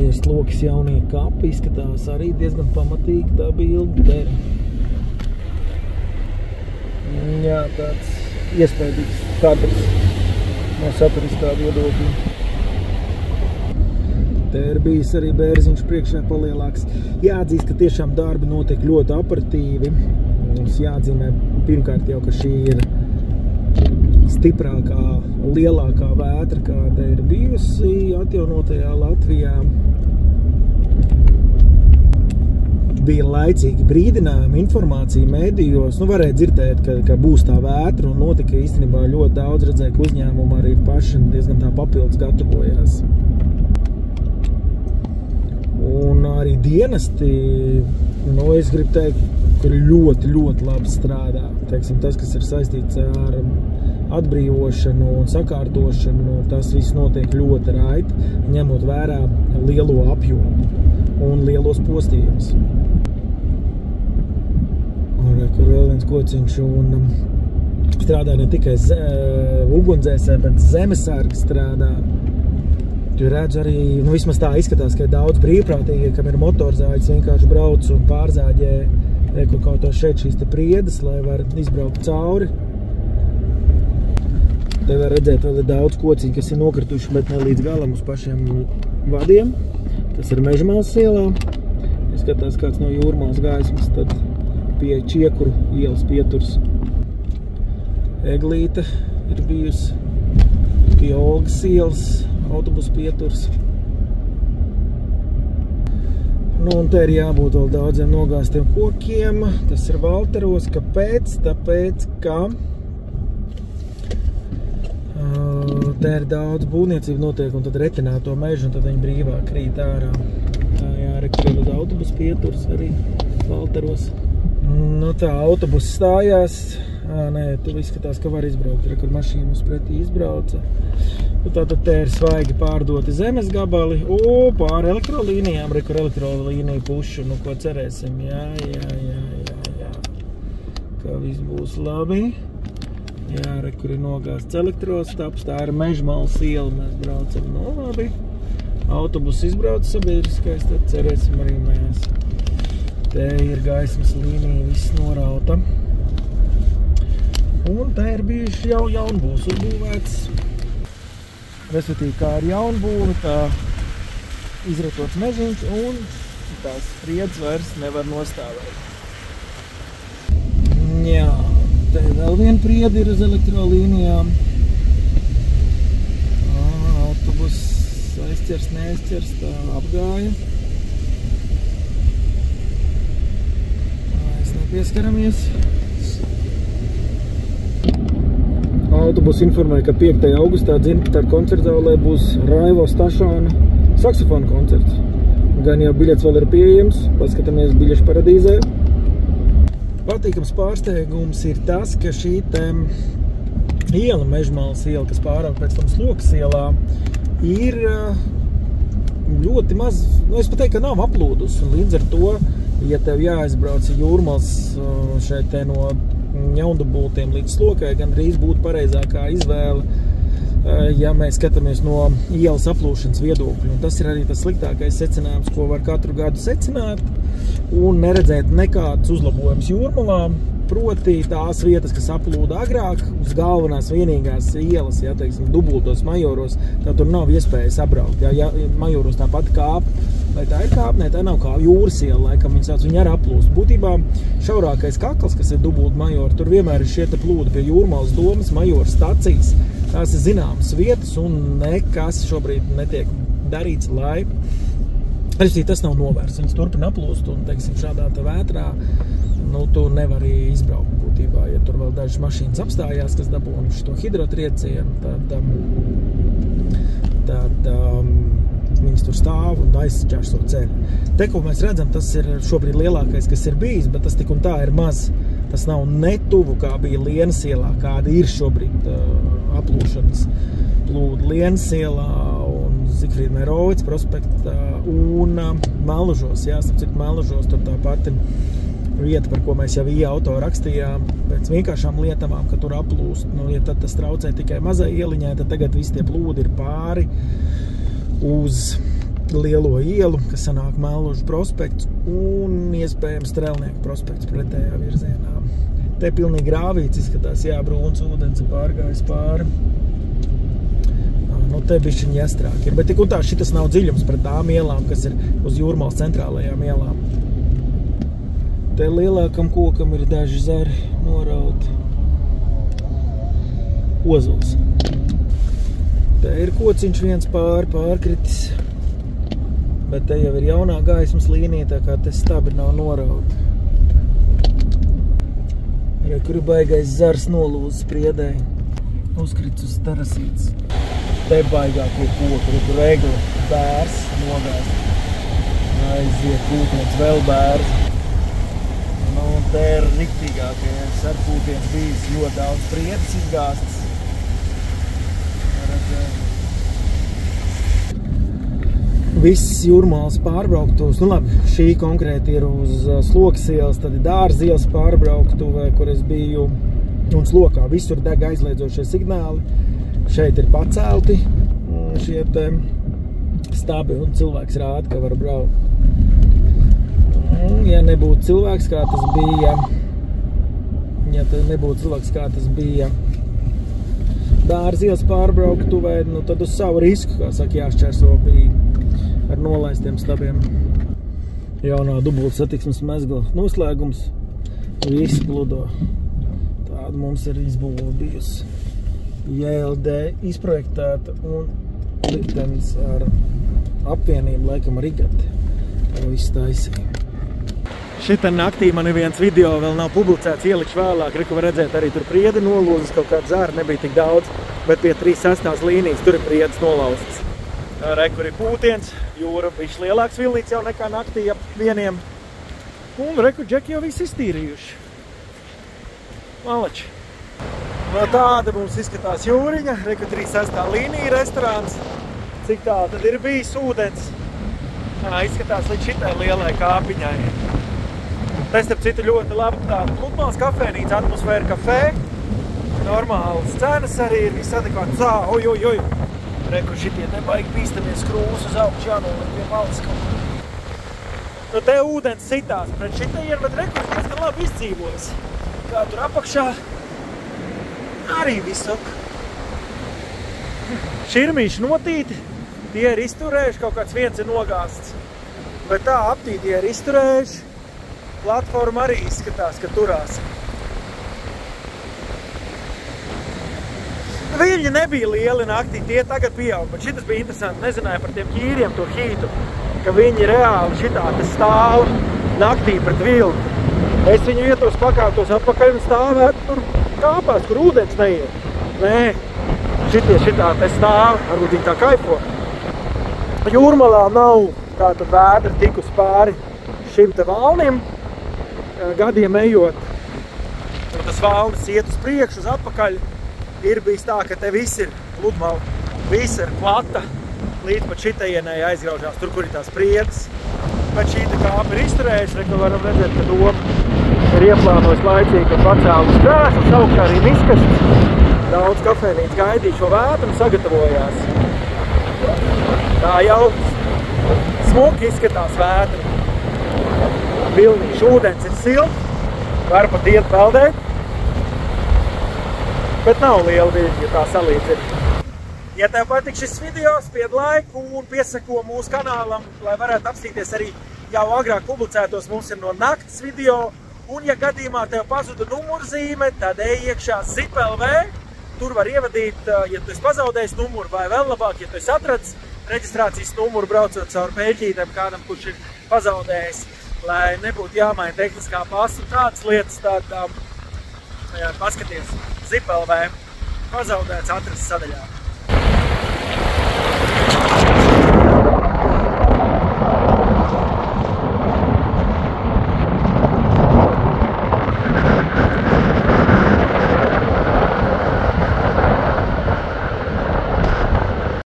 Ieģers lokas jaunie kapi, izskatās arī diezgan pamatīgi tā bilde der. Jā, tāds iespējīgs kadrs no saturiskā viedokļa. Te ir bijis arī bērziņš priekšā palielāks. Jāatzīst, ka tiešām darbi notiek ļoti operatīvi. Mums jāatzīmē pirmkārt jau, ka šī ir stiprākā, lielākā vētra, kāda ir bijusi atjaunotajā Latvijā. Bija laicīgi brīdinājumi, informācija medijos. Varēja dzirdēt, ka būs tā vētra, un notika īstenībā ļoti daudz. Redzēja, ka uzņēmumi arī paši diezgan tā papildus gatavojās. Un arī dienesti, es gribu teikt, kur ļoti, ļoti labi strādā. Teiksim, tas, kas ir saistīts ar atbrīvošanu un sakārtošanu, tas viss notiek ļoti raiti, ņemot vērā lielo apjomu un lielos postījumus. Kur vēl viens kociņš un strādā ne tikai ugunsdzēsē, bet zemesargi strādā. Tu redz arī, vismaz tā izskatās, ka ir daudz brīvprātīgi, kam ir motorzāģis, vienkārši brauc un pārzāģē kaut to šeit šīs te priedes, lai var izbraukt cauri. Te var redzēt, vēl ir daudz kociņu, kas ir nokrituši, bet ne līdz galam uz pašiem vadiem. Tas ir Mežamāls ielā. Ja skatās kāds no Jūrmāls gaismas, tad pie Čiekuru ielas pieturs. Eglīte ir bijusi pie Olgas ielas autobusu pieturs. Un te ir jābūt vēl daudziem nogāztiem kokiem. Tas ir Valteros. Kāpēc? Tāpēc, ka te ir daudz būvniecība notiek, un tad retinā to mežu, un tad viņi brīvāk krīt ārā. Tā jārekurē uz autobusu pieturs arī Valteros. Tā autobuss stājās. Nē, tu izskatās, ka var izbraukt. Kur mašīna uz pretī izbrauca. Tātad te ir svaigi pārdoti zemes gabali. Pāri elektrolīnijām. Kur elektrolīnija pušu. Ko cerēsim. Jā. Kā viss būs labi. Jā, kur ir nogāzts elektrostaps. Tā ir Mežamāls iela. Mēs braucam labi. Autobus izbrauc sabiedriskais. Tad cerēsim arī mēs. Te ir gaismas līnija, viss norauta. Un te ir bijuši jau jaunbūvs uzbūvēts. Respektīvi, kā ar jaunbūvi, tā izretots mežiņš un tās priedes vairs nevar nostāvēt. Jā, te vēl viena priede ir uz elektrolīnijām. Autobus aizķers, neaizķers, tā apgāja. Pieskaramies. Autobus informēja, ka 5. augustā Dzintara koncertzālē būs Raivo Stašāna saksofona koncerts. Gan jau biļets vēl ir pieejams, paskatāmies biļešu paradīzē. Patīkams pārsteigums ir tas, ka šī iela, Mežamāls iela, kas pārāk pēc tam Slokas ielā, ir ļoti maz, es pat teiktu, ka nav aplūdus, un līdz ar to, ja tev jāaizbrauc Jūrmals šeit no Jaundubultiem līdz Slokai, gan drīz būtu pareizākā izvēle, ja mēs skatāmies no ielas aplūšanas viedokļa. Un tas ir arī tas sliktākais secinājums, ko var katru gadu secināt, un neredzēt nekādus uzlabojumus Jūrmalā. Proti tās vietas, kas aplūda agrāk, uz galvenās vienīgās ielas, ja, teiksim, dubultos Majoros, tā tur nav iespējas apbraukt. Ja Majoros tā pati kāpa, vai tā ir kāpa? Nē, tā nav kāpa. Jūras iela, laikam viņi sauc, viņi arī aplūst. Būtībā šaurākais kakls, kas ir dubulta Majora, tur vienmēr ir šie te plūdi pie Jūrmalas domas, Majora stacijas. Tās ir zināmas vietas un nekas šobrīd netiek darīts, lai tas nav novērsts. Viņas turpina aplūst un, teiksim, šādā te vētrā tu nevari izbraukt būtībā. Ja tur vēl dažas mašīnas apstājās, kas dabūna šo hidrotriecienu, tad viņas tur stāv un aizķērso ceļu. Te, ko mēs redzam, tas ir šobrīd lielākais, kas ir bijis, bet tas tik un tā ir maz. Tas nav netuvu, kā bija Lienas ielā, kāda ir šobrīd aplūšanas plūdi Lienas ielā un Zigfrīda Meirovica prospektā un Mellužos. Jā, starp Mellužos tur tā pati vieta, par ko mēs jau auto rakstījām, pēc vienkāršām lietavām, ka tur aplūst. Ja tad tas traucē tikai mazai ieliņai, tad tagad visi tie plūdi ir pāri uz lielo ielu, kas sanāk Mellužu prospekts un iespējams Strelnieku prospekts pretējā virzienā. Te pilnīgi grāvīts izskatās, jā, brūns ūdens ir pārgājis pāri. Nu, te bišķiņi iestrāk ir, bet tik un tā šitas nav dziļums pret tām ielām, kas ir uz Jūrmalas centrālajām ielām. Te lielākam kokam ir daži zari norauti. Ozols. Te ir kociņš viens pārkritis. Bet te jau ir jaunā gaismas līnija, tā kā te stabi nav norauti. Re, kur ir baigais zars nolūzis priedēji. Uzkrits uz terasītes. Te baigākie koki, kur regla, bērs, nogāst. Aiziet kūtniec, vēl bērs. Nu, te ir riktīgākie sarkūtiens bijis, ļoti daudz priedes izgāstas. Viss Jūrmalas pārbrauktuvs, nu labi, šī konkrēti ir uz Slokas ielas, tad ir Dārza ielas pārbrauktuvē, kur es biju, un Slokā visur deg aizliedzošie signāli. Šeit ir pacelti šie te stabi, un cilvēks rāda, ka var braukt. Ja nebūtu cilvēks, kā tas bija, Dārza ielas pārbrauktuvē, nu tad uz savu risku, kā saka, jāšķērso bija ar nolaistiem stabiem. Jaunā dubulta satiksmes mezgla noslēgums. Viss pludo. Tāda mums ir izbūve bijusi. JLD izprojektēta un liktenis ar apvienību, laikam ar Igati. Tā viss taisīja. Šitā naktī man viens video vēl nav publicēts, ielikšu vēlāk. Reku var redzēt, arī tur priedi nolūzas, kaut kāda zāra nebija tik daudz, bet pie 36. līnijas tur ir priedes nolauztas. Reku ir kūtiens, jūra bišķi lielāks vilnīts jau nekā naktī ap vieniem. Un reku džeki jau viss iztīrījuši. Malači. No tāda mums izskatās jūriņa, reku 36. līnija restorāns. Cik tā tad ir bijis ūdens? Izskatās līdz šitai lielai kāpiņai. Tā starp citu ļoti labi tāda Pludmales kafēnīca, atmosfēra kafē. Normālas cenas arī ir viss adekvāti. Oj. Reku šitie te baigi bīstamies skrūvus uz augšu jānoliek pie malas kaut kur. Nu te ūdens sitās pret šitajiem, bet reku ir diezgan labi izdzīvojis. Kā tur apakšā arī viss ok. Širmīši notīti, tie ir izturējuši, kaut kāds viens ir nogāsts. Bet tā aptī tie ir izturējuši. Platforma arī izskatās, ka turās. Viļņi nebija lieli naktī, tie tagad pieaug, bet šitas bija interesanti. Nezināju par tiem ķīriem, to hītu, ka viņi reāli šitā te stāv naktī pret vilku. Es viņu vietos pakāptos atpakaļ un stāvētu tur kāpās, kur ūdens neiet. Nē, šitā te stāv, varbūt viņi tā kaifo. Jūrmalā nav tātad vēdra tikus pāri šim te valnim, gadiem ejot. Un tas valnis iet uz priekšu, uz atpakaļ. Ir bijis tā, ka te viss ir Pludmala, viss ir plata, līdz pat šitaienai aizgraužās tur, kur ir tās priedes. Bet šī te kāpa ir izturējuši, ko varam redzēt, ka doma ir ieplānojis laicīgi, ka pacēlus krēslas, augšā arī miskastes. Daudz kafēnītes gaidīja šo vētru un sagatavojās. Tā jau smuki izskatās vētra. Vilnīši ūdens ir silts, var pat iet peldēt. Bet nav liela viļņa, ja tā salīdzina. Ja tev patīk šis video, spied laiku un piesako mūsu kanālam, lai varētu apstīties arī jau agrāk publicētos. Mums ir no nakts video, un ja gadījumā tev pazuda numurzīme, tad ej iekšā ZipLV. Tur var ievadīt, ja tu esi pazaudējis numuru, vai vēl labāk, ja tu esi atradis reģistrācijas numuru, braucot caur pēļķītēm kādam, kurš ir pazaudējis, lai nebūtu jāmaina tehniskā pasa un tādas lietas, tad paskaties ZipLV, pazaudēts atrasts sadaļā.